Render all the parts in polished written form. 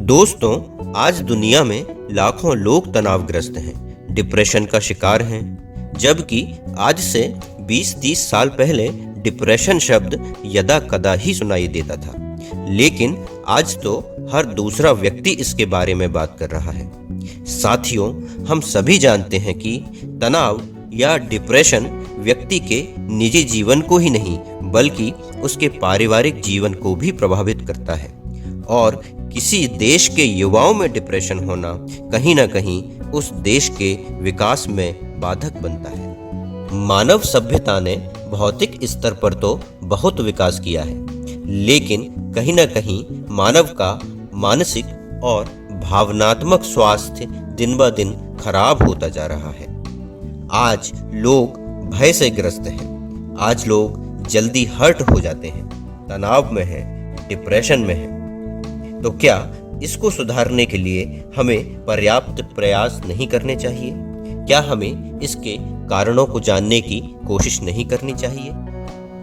दोस्तों, आज दुनिया में लाखों लोग तनावग्रस्त हैं, डिप्रेशन का शिकार हैं। जबकि आज से 20-30 साल पहले डिप्रेशन शब्द यदा कदा ही सुनाई देता था, लेकिन आज तो हर दूसरा व्यक्ति इसके बारे में बात कर रहा है। साथियों, हम सभी जानते हैं कि तनाव या डिप्रेशन व्यक्ति के निजी जीवन को ही नहीं बल्कि उसके पारिवारिक जीवन को भी प्रभावित करता है और किसी देश के युवाओं में डिप्रेशन होना कहीं ना कहीं उस देश के विकास में बाधक बनता है। मानव सभ्यता ने भौतिक स्तर पर तो बहुत विकास किया है, लेकिन कहीं ना कहीं मानव का मानसिक और भावनात्मक स्वास्थ्य दिन ब दिन खराब होता जा रहा है। आज लोग भय से ग्रस्त हैं, आज लोग जल्दी हर्ट हो जाते हैं, तनाव में हैं, डिप्रेशन में हैं। तो क्या इसको सुधारने के लिए हमें पर्याप्त प्रयास नहीं करने चाहिए? क्या हमें इसके कारणों को जानने की कोशिश नहीं करनी चाहिए?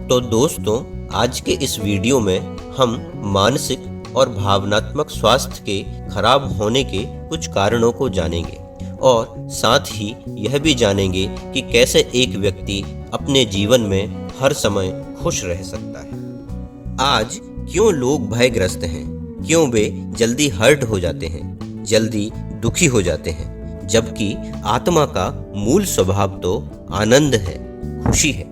तो दोस्तों, आज के इस वीडियो में हम मानसिक और भावनात्मक स्वास्थ्य के खराब होने के कुछ कारणों को जानेंगे और साथ ही यह भी जानेंगे कि कैसे एक व्यक्ति अपने जीवन में हर समय खुश रह सकता है। आज क्यों लोग भयग्रस्त हैं? क्यों वे जल्दी हर्ट हो जाते हैं, जल्दी दुखी हो जाते हैं, जबकि आत्मा का मूल स्वभाव तो आनंद है, खुशी है।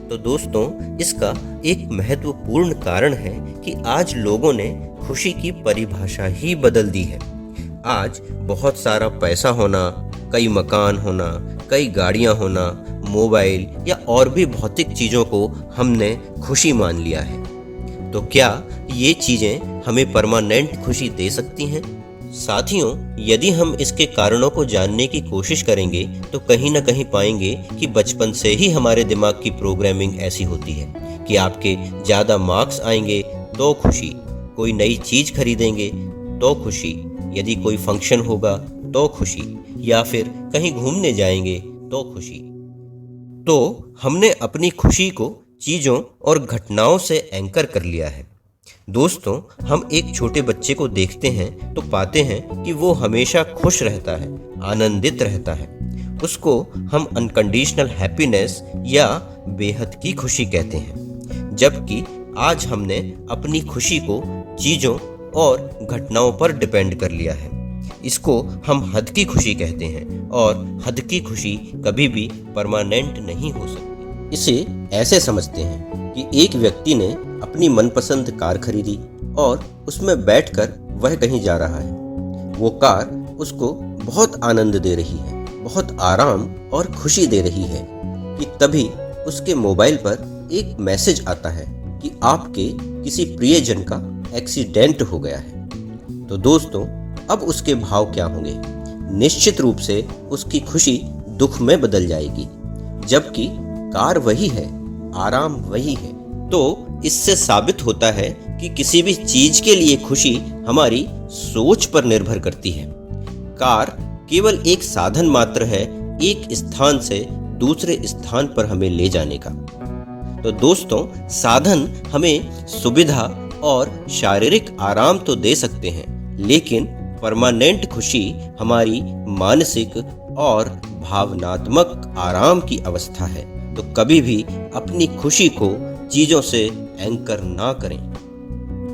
तो दोस्तों, इसका एक महत्वपूर्ण कारण है कि आज लोगों ने खुशी की परिभाषा ही बदल दी है। आज बहुत सारा पैसा होना, कई मकान होना, कई गाड़ियां होना, मोबाइल या और भी भौतिक चीज़ों को हमने खुशी मान लिया है। तो क्या ये चीज़ें हमें परमानेंट खुशी दे सकती हैं? साथियों, यदि हम इसके कारणों को जानने की कोशिश करेंगे तो कहीं ना कहीं पाएंगे कि बचपन से ही हमारे दिमाग की प्रोग्रामिंग ऐसी होती है कि आपके ज़्यादा मार्क्स आएंगे तो खुशी, कोई नई चीज़ खरीदेंगे तो खुशी, यदि कोई फंक्शन होगा तो खुशी, या फिर कहीं घूमने जाएंगे तो खुशी। तो हमने अपनी खुशी को चीज़ों और घटनाओं से एंकर कर लिया है। दोस्तों, हम एक छोटे बच्चे को देखते हैं तो पाते हैं कि वो हमेशा खुश रहता है, आनंदित रहता है। उसको हम अनकंडीशनल हैप्पीनेस या बेहद की खुशी कहते हैं। जबकि आज हमने अपनी खुशी को चीज़ों और घटनाओं पर डिपेंड कर लिया है। इसको हम हद की खुशी कहते हैं और हद की खुशी कभी भी परमानेंट नहीं हो सकती। इसे ऐसे समझते हैं कि एक व्यक्ति ने अपनी मनपसंद कार खरीदी और उसमें बैठकर वह कहीं जा रहा है। वो कार उसको बहुत आनंद दे रही है, बहुत आराम और खुशी दे रही है कि तभी उसके मोबाइल पर एक मैसेज आता है कि आपके किसी प्रियजन का एक्सीडेंट हो गया है। तो दोस्तों, अब उसके भाव क्या होंगे? निश्चित रूप से उसकी खुशी दुख में बदल जाएगी। जबकि कार वही है, आराम वही है। तो इससे साबित होता है कि किसी भी चीज के लिए खुशी हमारी सोच पर निर्भर करती है। कार केवल एक साधन मात्र है, एक स्थान से दूसरे स्थान पर हमें ले जाने का। तो दोस्तों, साधन हमें सुविधा और शारीरिक आराम तो दे सकते हैं, लेकिन परमानेंट खुशी हमारी मानसिक और भावनात्मक आराम की अवस्था है। तो कभी भी अपनी खुशी को चीज़ों से एंकर ना करें।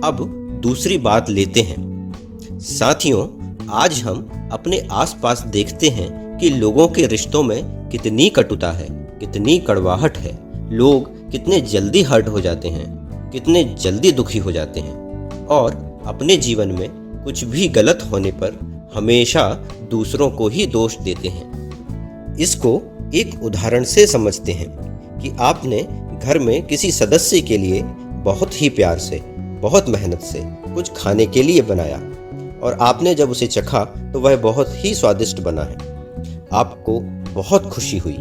अब दूसरी बात लेते हैं। साथियों, आज हम अपने आसपास देखते हैं कि लोगों के रिश्तों में कितनी कटुता है, कितनी कड़वाहट है। लोग कितने जल्दी हर्ट हो जाते हैं, कितने जल्दी दुखी हो जाते हैं और अपने जीवन में कुछ भी गलत होने पर हमेशा दूसरों को ही दोष देते हैं। इसको एक उदाहरण से समझते हैं कि आपने घर में किसी सदस्य के लिए बहुत ही प्यार से, बहुत मेहनत से कुछ खाने के लिए बनाया और आपने जब उसे चखा तो वह बहुत ही स्वादिष्ट बना है। आपको बहुत खुशी हुई,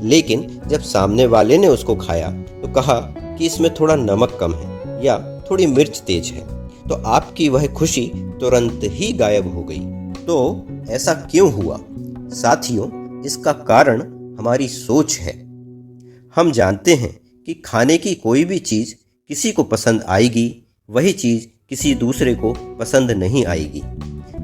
लेकिन जब सामने वाले ने उसको खाया तो कहा कि इसमें थोड़ा नमक कम है या थोड़ी मिर्च तेज है, तो आपकी वह खुशी तुरंत ही गायब हो गई। तो ऐसा क्यों हुआ? साथियों, इसका कारण हमारी सोच है। हम जानते हैं कि खाने की कोई भी चीज़ किसी को पसंद आएगी, वही चीज़ किसी दूसरे को पसंद नहीं आएगी।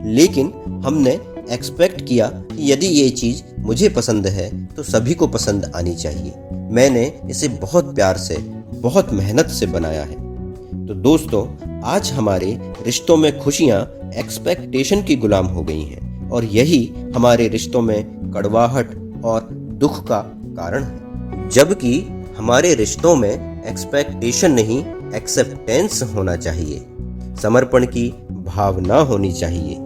लेकिन हमने एक्सपेक्ट किया कि यदि ये चीज़ मुझे पसंद है तो सभी को पसंद आनी चाहिए। मैंने इसे बहुत प्यार से, बहुत मेहनत से बनाया है। तो दोस्तों, आज हमारे रिश्तों में खुशियाँ एक्सपेक्टेशन की गुलाम हो गई हैं और यही हमारे रिश्तों में कड़वाहट और दुख का कारण है। जबकि हमारे रिश्तों में एक्सपेक्टेशन नहीं, एक्सेप्टेंस होना चाहिए, समर्पण की भावना होनी चाहिए।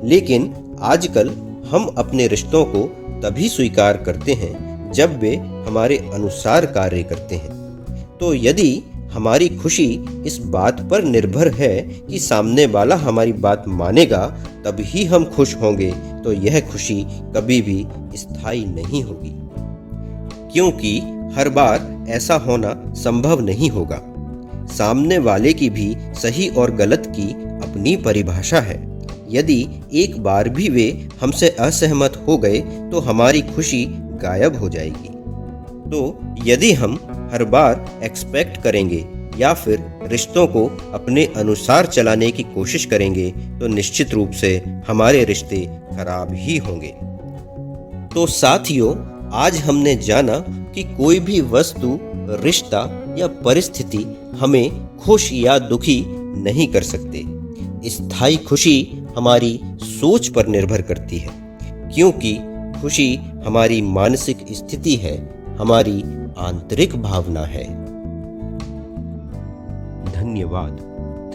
लेकिन आजकल हम अपने रिश्तों को तभी स्वीकार करते हैं जब वे हमारे अनुसार कार्य करते हैं। तो यदि हमारी खुशी इस बात पर निर्भर है कि सामने वाला हमारी बात मानेगा तभी हम खुश होंगे, तो यह खुशी कभी भी स्थायी नहीं होगी, क्योंकि हर बार ऐसा होना संभव नहीं होगा। सामने वाले की भी सही और गलत की अपनी परिभाषा है। यदि एक बार भी वे हमसे असहमत हो गए तो हमारी खुशी गायब हो जाएगी। तो यदि हम हर बार एक्सपेक्ट करेंगे या फिर रिश्तों को अपने अनुसार चलाने की कोशिश करेंगे तो निश्चित रूप से हमारे रिश्ते खराब ही होंगे। तो साथियों, आज हमने जाना कि कोई भी वस्तु, रिश्ता या परिस्थिति हमें खुश या दुखी नहीं कर सकते। स्थायी खुशी हमारी सोच पर निर्भर करती है, क्योंकि खुशी हमारी मानसिक स्थिति है, हमारी आंतरिक भावना है। धन्यवाद,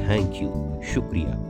थैंक यू, शुक्रिया।